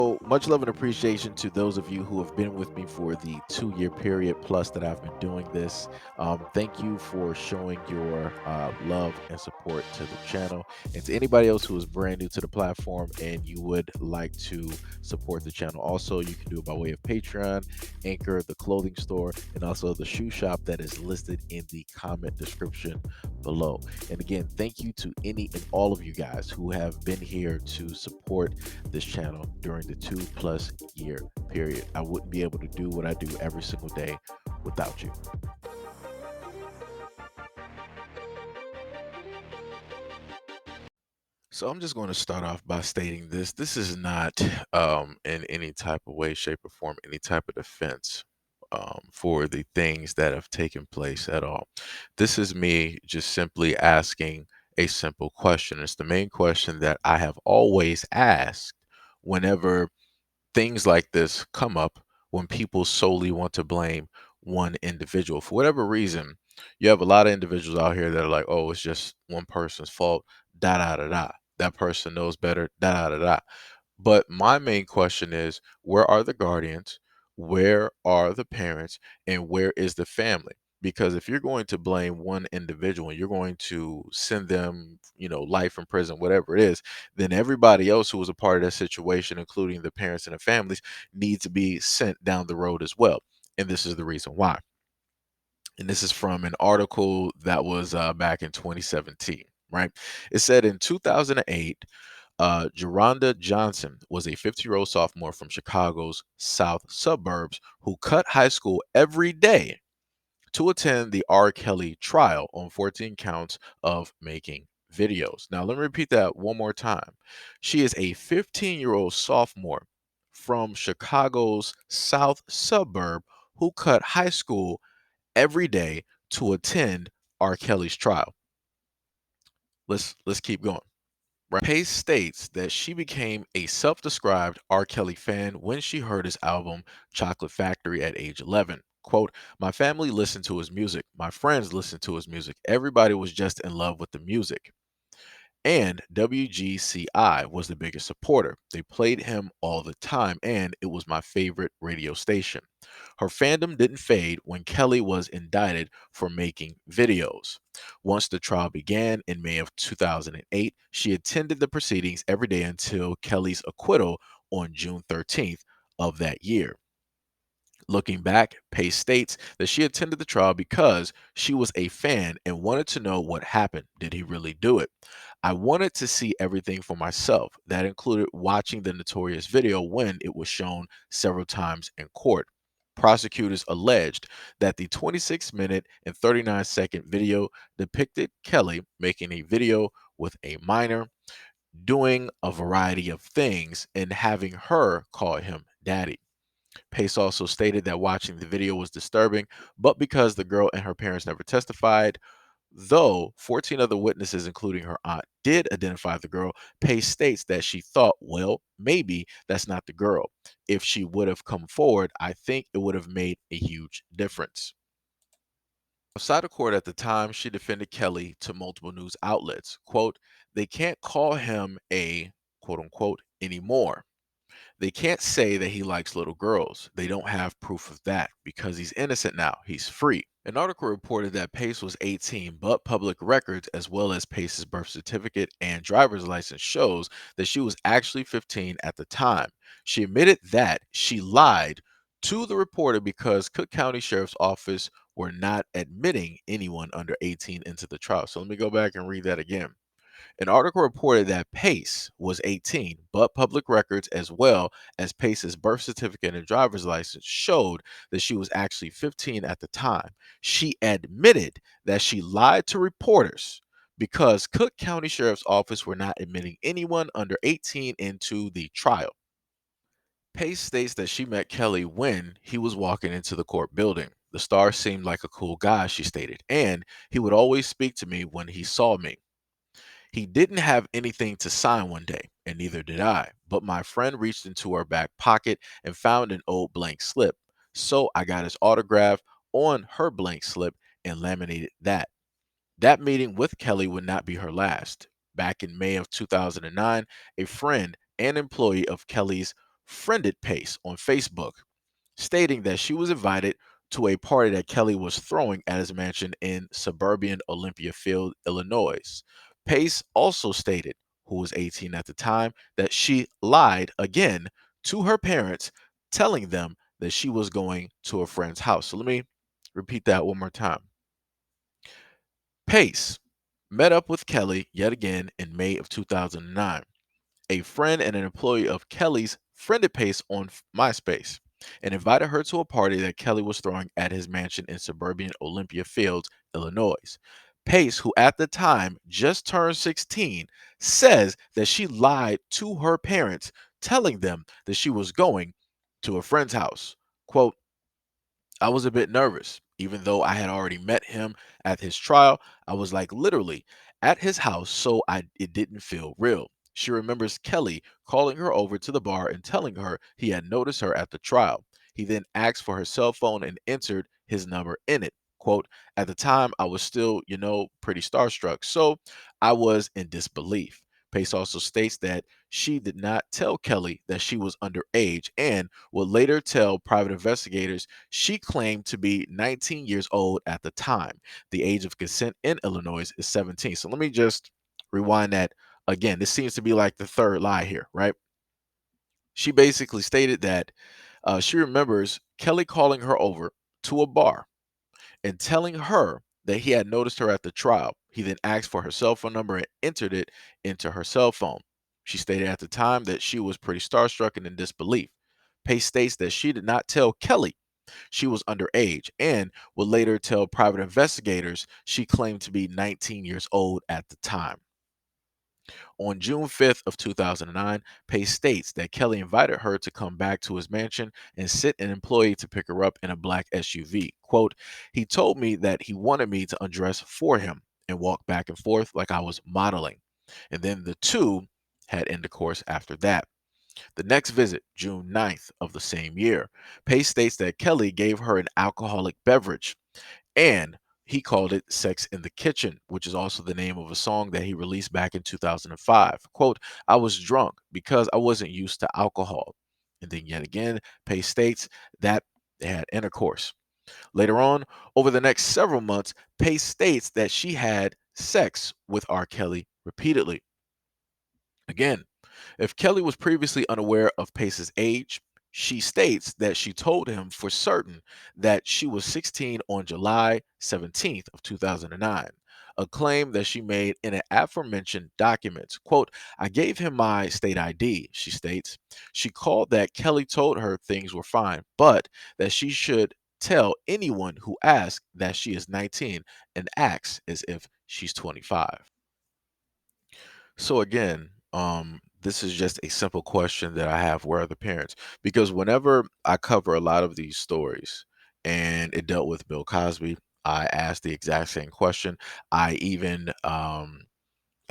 So much love and appreciation to those of you who have been with me for the 2 year period plus that I've been doing this. Thank you for showing your love and support to the channel. And to anybody else who is brand new to the platform and you would like to support the channel, also, you can do it by way of Patreon, Anchor, the clothing store, and also the shoe shop that is listed in the comment description below. And again, thank you to any and all of you guys who have been here to support this channel during the 2+ year period. I wouldn't be able to do what I do every single day without you. So I'm just going to start off by stating this. This is not in any type of way, shape, or form, any type of defense for the things that have taken place at all. This is me just simply asking a simple question. It's the main question that I have always asked whenever things like this come up, when people solely want to blame one individual. For whatever reason, you have a lot of individuals out here that are like, oh, it's just one person's fault, da da da da. That person knows better, da da da da. But my main question is, where are the guardians? Where are the parents? And where is the family? Because if you're going to blame one individual and you're going to send them, life in prison, whatever it is, then everybody else who was a part of that situation, including the parents and the families, needs to be sent down the road as well. And this is the reason why. And this is from an article that was back in 2017, right? It said in 2008, Geronda Johnson was a 50-year-old sophomore from Chicago's south suburbs who cut high school every day to attend the R. Kelly trial on 14 counts of making videos. Now, let me repeat that one more time. She is a 15-year-old sophomore from Chicago's south suburb who cut high school every day to attend R. Kelly's trial. Let's keep going. Right. Pace states that she became a self-described R. Kelly fan when she heard his album Chocolate Factory at age 11. Quote, my family listened to his music. My friends listened to his music. Everybody was just in love with the music. And WGCI was the biggest supporter. They played him all the time, and it was my favorite radio station. Her fandom didn't fade when Kelly was indicted for making videos. Once the trial began in May of 2008, she attended the proceedings every day until Kelly's acquittal on June 13th of that year. Looking back, Pace states that she attended the trial because she was a fan and wanted to know what happened. Did he really do it? I wanted to see everything for myself. That included watching the notorious video when it was shown several times in court. Prosecutors alleged that the 26-minute and 39-second video depicted Kelly making a video with a minor, doing a variety of things, and having her call him daddy. Pace also stated that watching the video was disturbing, but because the girl and her parents never testified, though 14 other witnesses, including her aunt, did identify the girl, Pace states that she thought, well, maybe that's not the girl. If she would have come forward, I think it would have made a huge difference. Outside of court at the time, she defended Kelly to multiple news outlets. Quote, they can't call him a quote unquote anymore. They can't say that he likes little girls. They don't have proof of that because he's innocent now. He's free. An article reported that Pace was 18, but public records, as well as Pace's birth certificate and driver's license, shows that she was actually 15 at the time. She admitted that she lied to the reporter because Cook County Sheriff's Office were not admitting anyone under 18 into the trial. So let me go back and read that again. An article reported that Pace was 18, but public records as well as Pace's birth certificate and driver's license showed that she was actually 15 at the time. She admitted that she lied to reporters because Cook County Sheriff's Office were not admitting anyone under 18 into the trial. Pace states that she met Kelly when he was walking into the court building. The star seemed like a cool guy, she stated, and he would always speak to me when he saw me. He didn't have anything to sign one day, and neither did I, but my friend reached into her back pocket and found an old blank slip. So I got his autograph on her blank slip and laminated that. That meeting with Kelly would not be her last. Back in May of 2009, a friend and employee of Kelly's friended Pace on Facebook, stating that she was invited to a party that Kelly was throwing at his mansion in suburban Olympia Field, Illinois. Pace also stated, who was 18 at the time, that she lied again to her parents, telling them that she was going to a friend's house. So let me repeat that one more time. Pace met up with Kelly yet again in May of 2009. A friend and an employee of Kelly's friended Pace on MySpace and invited her to a party that Kelly was throwing at his mansion in suburban Olympia Fields, Illinois. Pace, who at the time just turned 16, says that she lied to her parents, telling them that she was going to a friend's house. Quote, I was a bit nervous. Even though I had already met him at his trial, I was like literally at his house, so it didn't feel real. She remembers Kelly calling her over to the bar and telling her he had noticed her at the trial. He then asked for her cell phone and entered his number in it. Quote, at the time, I was still, pretty starstruck, so I was in disbelief. Pace also states that she did not tell Kelly that she was underage and would later tell private investigators she claimed to be 19 years old at the time. The age of consent in Illinois is 17. So let me just rewind that again. This seems to be like the third lie here, right? She basically stated that she remembers Kelly calling her over to a bar and telling her that he had noticed her at the trial. He then asked for her cell phone number and entered it into her cell phone. She stated at the time that she was pretty starstruck and in disbelief. Pace states that she did not tell Kelly she was underage and would later tell private investigators she claimed to be 19 years old at the time. On June 5th of 2009, Pace states that Kelly invited her to come back to his mansion and sent an employee to pick her up in a black SUV. Quote, he told me that he wanted me to undress for him and walk back and forth like I was modeling. And then the two had intercourse after that. The next visit, June 9th of the same year, Pace states that Kelly gave her an alcoholic beverage and he called it Sex in the Kitchen, which is also the name of a song that he released back in 2005. Quote, I was drunk because I wasn't used to alcohol. And then yet again, Pace states that they had intercourse. Later on, over the next several months, Pace states that she had sex with R. Kelly repeatedly. Again, if Kelly was previously unaware of Pace's age, she states that she told him for certain that she was 16 on July 17th of 2009, a claim that she made in an aforementioned documents. Quote, I gave him my state ID, she states. She called that Kelly told her things were fine, but that she should tell anyone who asks that she is 19 and acts as if she's 25. So again, this is just a simple question that I have. Where are the parents? Because whenever I cover a lot of these stories and it dealt with Bill Cosby, I asked the exact same question. I even, I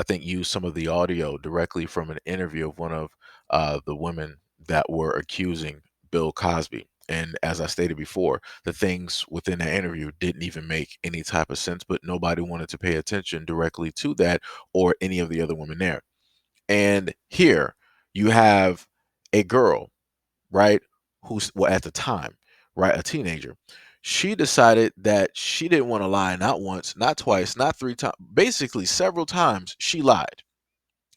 think, used some of the audio directly from an interview of one of the women that were accusing Bill Cosby. And as I stated before, the things within that interview didn't even make any type of sense, but nobody wanted to pay attention directly to that or any of the other women there. And here you have a girl, right, who's, well, at the time, right, a teenager. She decided that she didn't want to lie, not once, not twice, not three times, basically several times she lied.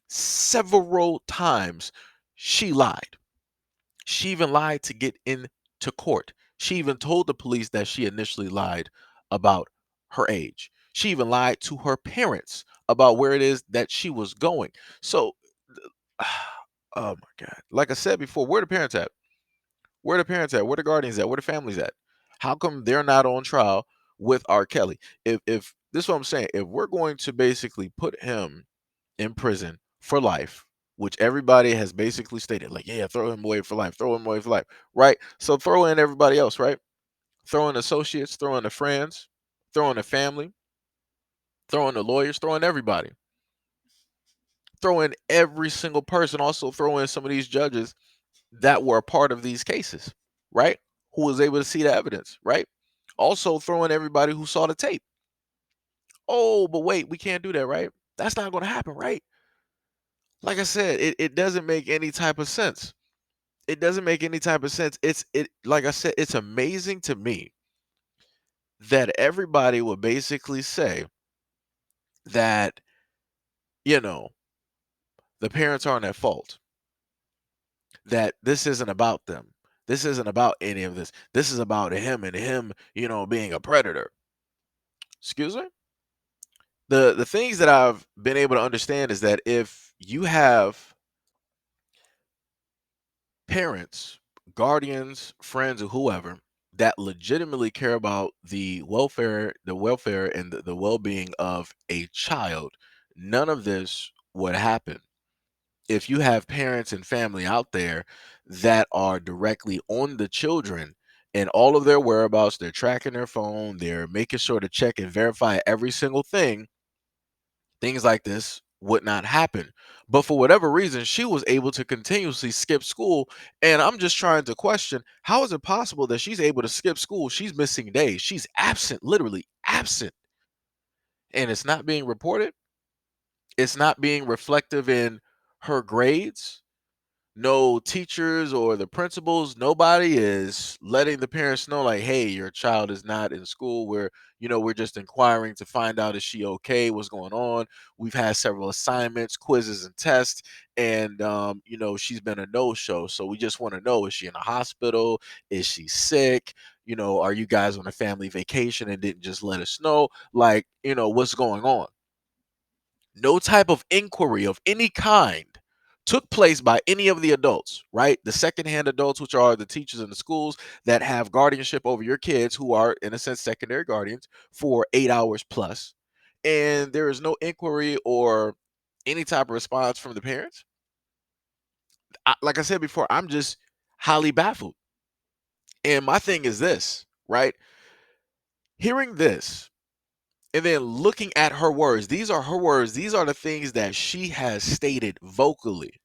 Several times she lied. She even lied to get into court. She even told the police that she initially lied about her age. She even lied to her parents about where it is that she was going. So, oh my God. Like I said before, where the parents at? Where the parents at? Where the guardians at? Where the families at? How come they're not on trial with R. Kelly? If this is what I'm saying, if we're going to basically put him in prison for life, which everybody has basically stated, like, yeah, throw him away for life, throw him away for life, right? So throw in everybody else, right? Throw in associates, throw in the friends, throw in the family, throw in the lawyers, throw in everybody, throw in every single person. Also throw in some of these judges that were a part of these cases, right? Who was able to see the evidence, right? Also throw in everybody who saw the tape. Oh, but wait, we can't do that, right? That's not going to happen, right? Like I said, it doesn't make any type of sense. It doesn't make any type of sense. It like I said, it's amazing to me that everybody will basically say that, you know, the parents aren't at fault, that this isn't about them. This isn't about any of this. This is about him and him, being a predator. Excuse me? The things that I've been able to understand is that if you have parents, guardians, friends, or whoever that legitimately care about the welfare and the well-being of a child, none of this would happen. If you have parents and family out there that are directly on the children and all of their whereabouts, they're tracking their phone, they're making sure to check and verify every single thing, things like this would not happen. But for whatever reason, she was able to continuously skip school. And I'm just trying to question, how is it possible that she's able to skip school? She's missing days. She's absent, literally absent. And it's not being reported. It's not being reflective in her grades. No teachers or the principals, nobody is letting the parents know, like, hey, your child is not in school. We're just inquiring to find out, is she okay, what's going on. We've had several assignments, quizzes, and tests, and she's been a no-show, so we just want to know, is she in a hospital, is she sick, are you guys on a family vacation and didn't just let us know, like, what's going on. No type of inquiry of any kind took place by any of the adults, right? The secondhand adults, which are the teachers in the schools that have guardianship over your kids, who are, in a sense, secondary guardians for 8 hours plus. And there is no inquiry or any type of response from the parents. Like I said before, I'm just highly baffled. And my thing is this, right? Hearing this, and then looking at her words, these are her words, these are the things that she has stated vocally.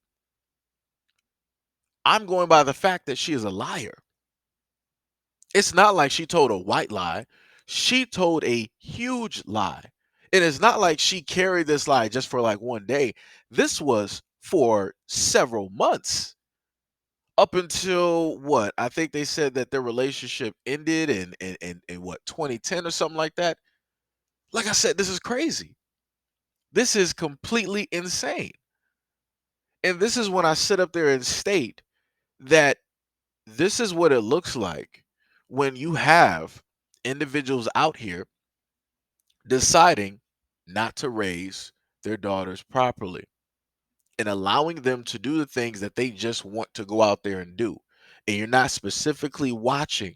I'm going by the fact that she is a liar. It's not like she told a white lie. She told a huge lie. And it's not like she carried this lie just for like one day. This was for several months, up until what? I think they said that their relationship ended in what, 2010 or something like that. Like I said, this is crazy. This is completely insane. And this is when I sit up there and state that this is what it looks like when you have individuals out here deciding not to raise their daughters properly and allowing them to do the things that they just want to go out there and do. And you're not specifically watching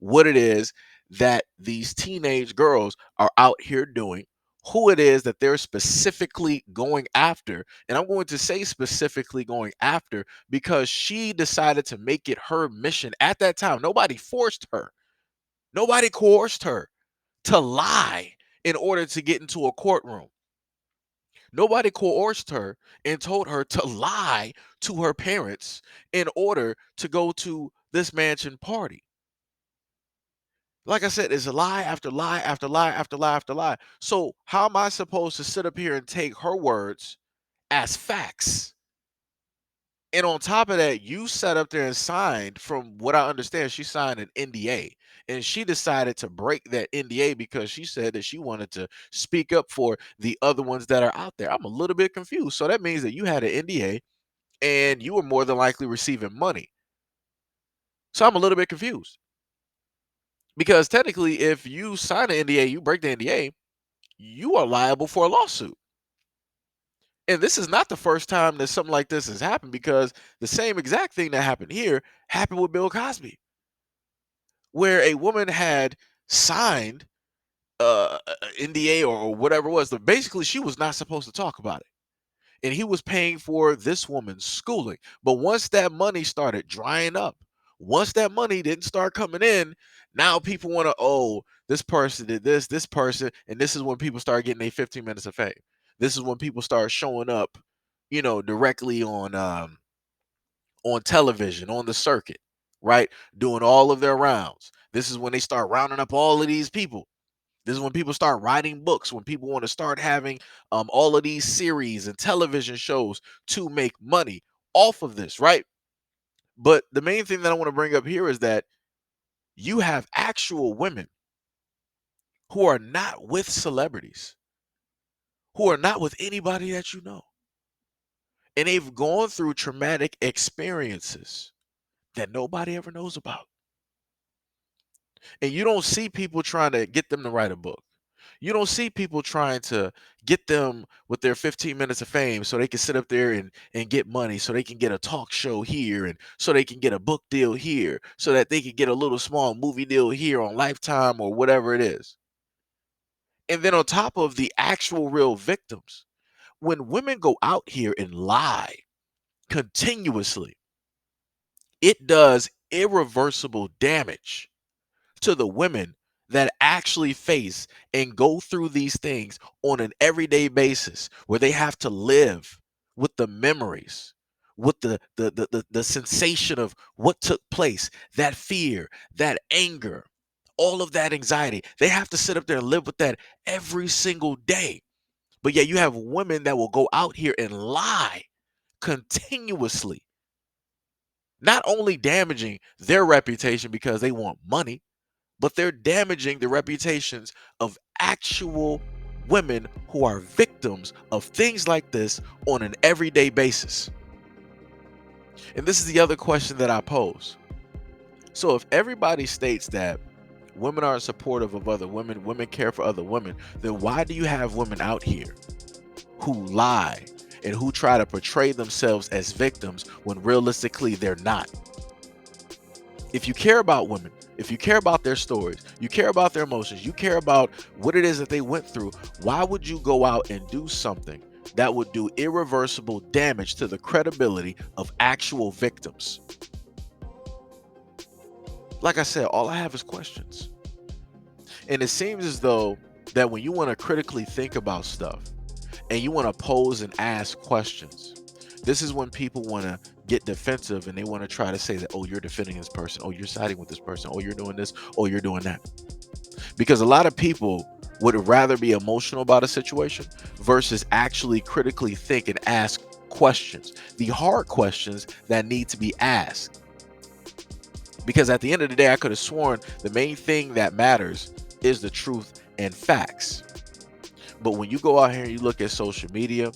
what it is that these teenage girls are out here doing, who it is that they're specifically going after. And I'm going to say specifically going after because she decided to make it her mission at that time. Nobody forced her, nobody coerced her to lie in order to get into a courtroom. Nobody coerced her and told her to lie to her parents in order to go to this mansion party. Like I said, it's a lie after lie after lie after lie after lie. So, how am I supposed to sit up here and take her words as facts? And on top of that, you sat up there and signed, from what I understand, she signed an NDA. And she decided to break that NDA because she said that she wanted to speak up for the other ones that are out there. I'm a little bit confused. So that means that you had an NDA and you were more than likely receiving money. So I'm a little bit confused. Because technically, if you sign an NDA, you break the NDA, you are liable for a lawsuit. And this is not the first time that something like this has happened, because the same exact thing that happened here happened with Bill Cosby, where a woman had signed NDA or whatever it was. But basically, she was not supposed to talk about it. And he was paying for this woman's schooling. But once that money started drying up, once that money didn't start coming in, now people want to, oh, this person did this person, and this is when people start getting their 15 minutes of fame. This is when people start showing up, directly on television, on the circuit, right? Doing all of their rounds. This is when they start rounding up all of these people. This is when people start writing books, when people want to start having all of these series and television shows to make money off of this, right? But the main thing that I want to bring up here is that you have actual women who are not with celebrities, who are not with anybody that you know. And they've gone through traumatic experiences that nobody ever knows about. And you don't see people trying to get them to write a book. You don't see people trying to get them with their 15 minutes of fame so they can sit up there and get money, so they can get a talk show here, and so they can get a book deal here, so that they can get a little small movie deal here on Lifetime or whatever it is. And then on top of the actual real victims, when women go out here and lie continuously, it does irreversible damage to the women that actually face and go through these things on an everyday basis, where they have to live with the memories, with the sensation of what took place, that fear, that anger, all of that anxiety. They have to sit up there and live with that every single day. But yeah, you have women that will go out here and lie continuously, not only damaging their reputation because they want money, but they're damaging the reputations of actual women who are victims of things like this on an everyday basis. And this is the other question that I pose. So if everybody states that women are supportive of other women, women care for other women, then why do you have women out here who lie and who try to portray themselves as victims when realistically they're not? If you care about women, if you care about their stories, you care about their emotions, you care about what it is that they went through, why would you go out and do something that would do irreversible damage to the credibility of actual victims? Like I said, all I have is questions. And it seems as though that when you want to critically think about stuff and you want to pose and ask questions, this is when people want to get defensive and they want to try to say that, oh, you're defending this person, oh, you're siding with this person, oh, you're doing this, oh, you're doing that. Because a lot of people would rather be emotional about a situation versus actually critically think and ask questions, the hard questions that need to be asked. Because at the end of the day, I could have sworn the main thing that matters is the truth and facts. But when you go out here and you look at social media,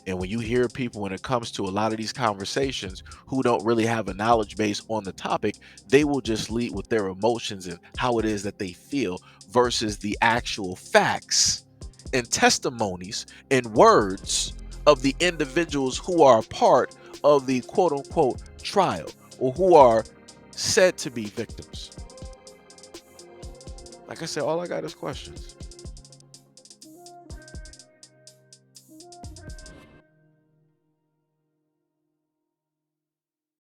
and when you hear people, when it comes to a lot of these conversations, who don't really have a knowledge base on the topic, they will just lead with their emotions and how it is that they feel versus the actual facts and testimonies and words of the individuals who are a part of the quote unquote trial, or who are said to be victims. Like I said, all I got is questions.